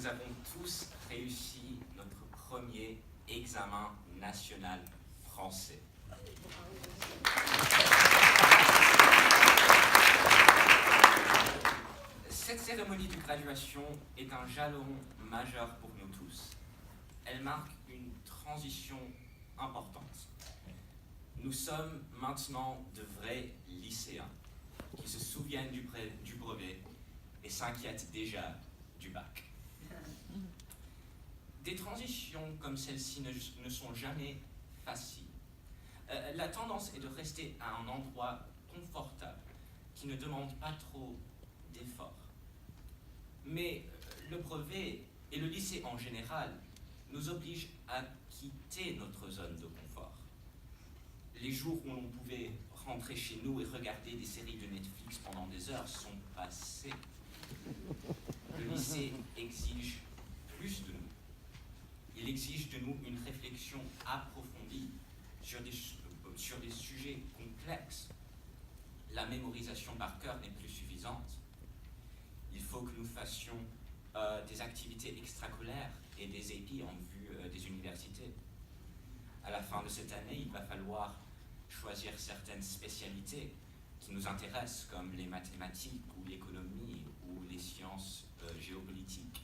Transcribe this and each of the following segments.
nous avons tous réussi notre premier examen national français. Cette cérémonie de graduation est un jalon majeur pour nous tous. Elle marque une transition importante. Nous sommes maintenant de vrais lycéens qui se souviennent du brevet et s'inquiètent déjà du bac. Des transitions comme celle-ci ne sont jamais faciles. La tendance est de rester à un endroit confortable qui ne demande pas trop d'efforts. Mais le brevet et le lycée en général nous obligent à quitter notre zone de confort. Les jours où l'on pouvait rentrer chez nous et regarder des séries de Netflix pendant des heures sont passés. Le lycée exige plus de nous. Il exige de nous une réflexion approfondie sur des sujets complexes. La mémorisation par cœur n'est plus suffisante. Il faut que nous fassions des activités extrascolaires et des épis en vue des universités. À la fin de cette année, il va falloir choisir certaines spécialités qui nous intéressent, comme les mathématiques ou l'économie ou les sciences géopolitiques.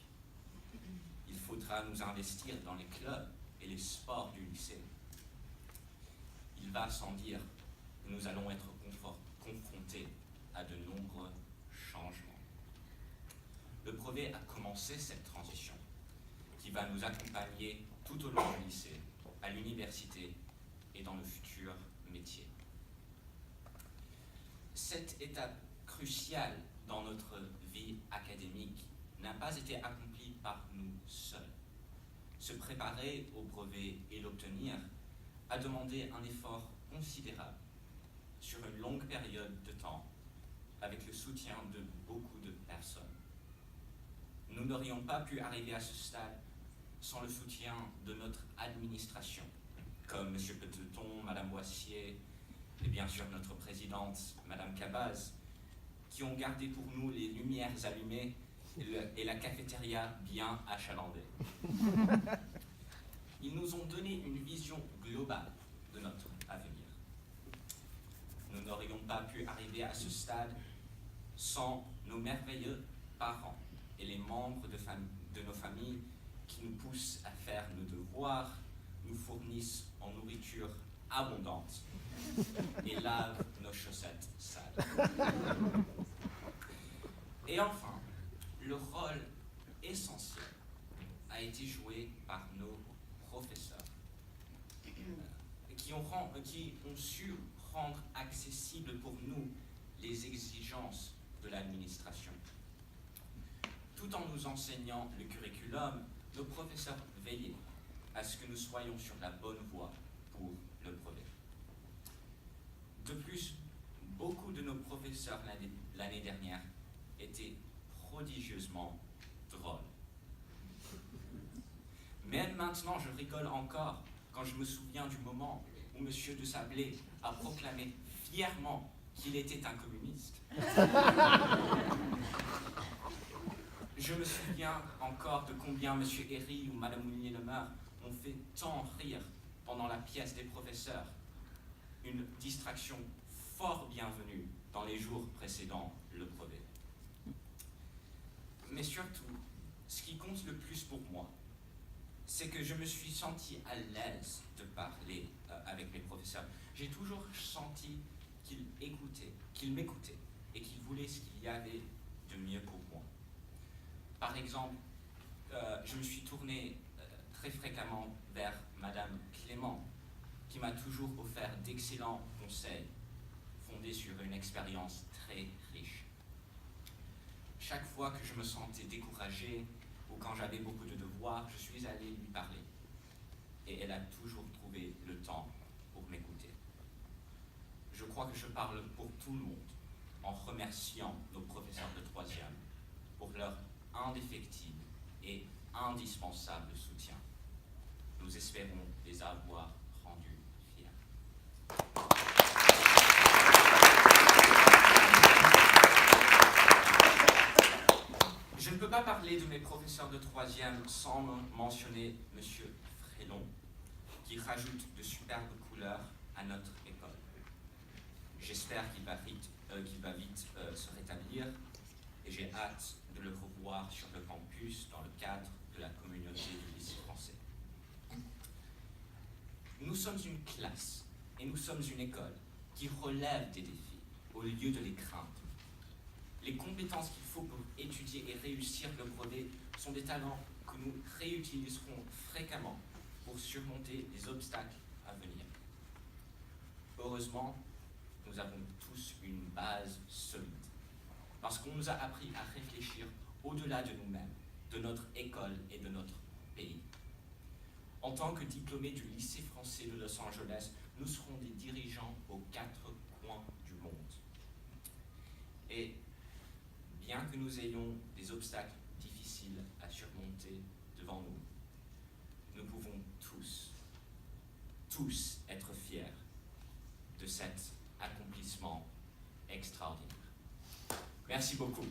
Il faudra nous investir dans les clubs et les sports du lycée. Il va sans dire que nous allons être confrontés à de nombreux changements. Le brevet a commencé cette transition qui va nous accompagner tout au long du lycée, à l'université et dans le futur métier. Cette étape cruciale dans notre vie académique n'a pas été accomplie par nous seuls. Se préparer au brevet et l'obtenir a demandé un effort considérable sur une longue période de temps avec le soutien de beaucoup de personnes. Nous n'aurions pas pu arriver à ce stade sans le soutien de notre administration, comme M. Peteton, Mme Boissier et bien sûr notre présidente, Mme Cabaz, qui ont gardé pour nous les lumières allumées et la cafétéria bien achalandée. Ils nous ont donné une vision globale de notre avenir. Nous n'aurions pas pu arriver à ce stade sans nos merveilleux parents et les membres de nos familles qui nous poussent à faire nos devoirs, nous fournissent en nourriture abondante et lavent nos chaussettes sales. Et enfin, le rôle essentiel a été joué par nos professeurs qui ont su rendre accessible pour nous les exigences de l'administration. Tout en nous enseignant le curriculum, nos professeurs veillaient à ce que nous soyons sur la bonne voie pour le brevet. De plus, beaucoup de nos professeurs l'année dernière étaient prodigieusement drôles. Même maintenant, je rigole encore quand je me souviens du moment où M. de Sablé a proclamé fièrement qu'il était un communiste. Je me souviens encore de combien M. Herry ou Mme Mounier-Lemeur ont fait tant rire pendant la pièce des professeurs. Une distraction fort bienvenue dans les jours précédant le brevet. Mais surtout, ce qui compte le plus pour moi, c'est que je me suis senti à l'aise de parler avec mes professeurs. J'ai toujours senti qu'ils m'écoutaient et qu'ils voulaient ce qu'il y avait de mieux pour moi. Par exemple, je me suis tourné très fréquemment vers Madame Clément, qui m'a toujours offert d'excellents conseils fondés sur une expérience très riche. Chaque fois que je me sentais découragé ou quand j'avais beaucoup de devoirs, je suis allé lui parler. Et elle a toujours trouvé le temps pour m'écouter. Je crois que je parle pour tout le monde en remerciant nos professeurs de troisième pour leur indéfectible et indispensable soutien. Nous espérons les avoir rendus fiers. Je ne ne peux pas parler de mes professeurs de troisième sans mentionner M. Frélon, qui rajoute de superbes couleurs à notre école. J'espère qu'il va vite se rétablir et j'ai hâte de le revoir sur le campus dans le cadre de la communauté du lycée français. Nous sommes une classe et nous sommes une école qui relève des défis au lieu de les craindre. Les compétences qu'il faut pour étudier et réussir le brevet sont des talents que nous réutiliserons fréquemment pour surmonter les obstacles à venir. Heureusement, nous avons tous une base solide, parce qu'on nous a appris à réfléchir au-delà de nous-mêmes, de notre école et de notre pays. En tant que diplômés du lycée français de Los Angeles, nous serons des dirigeants aux quatre coins du monde. Et bien que nous ayons des obstacles difficiles à surmonter devant nous, nous pouvons tous être fiers de cet accomplissement extraordinaire. Merci beaucoup.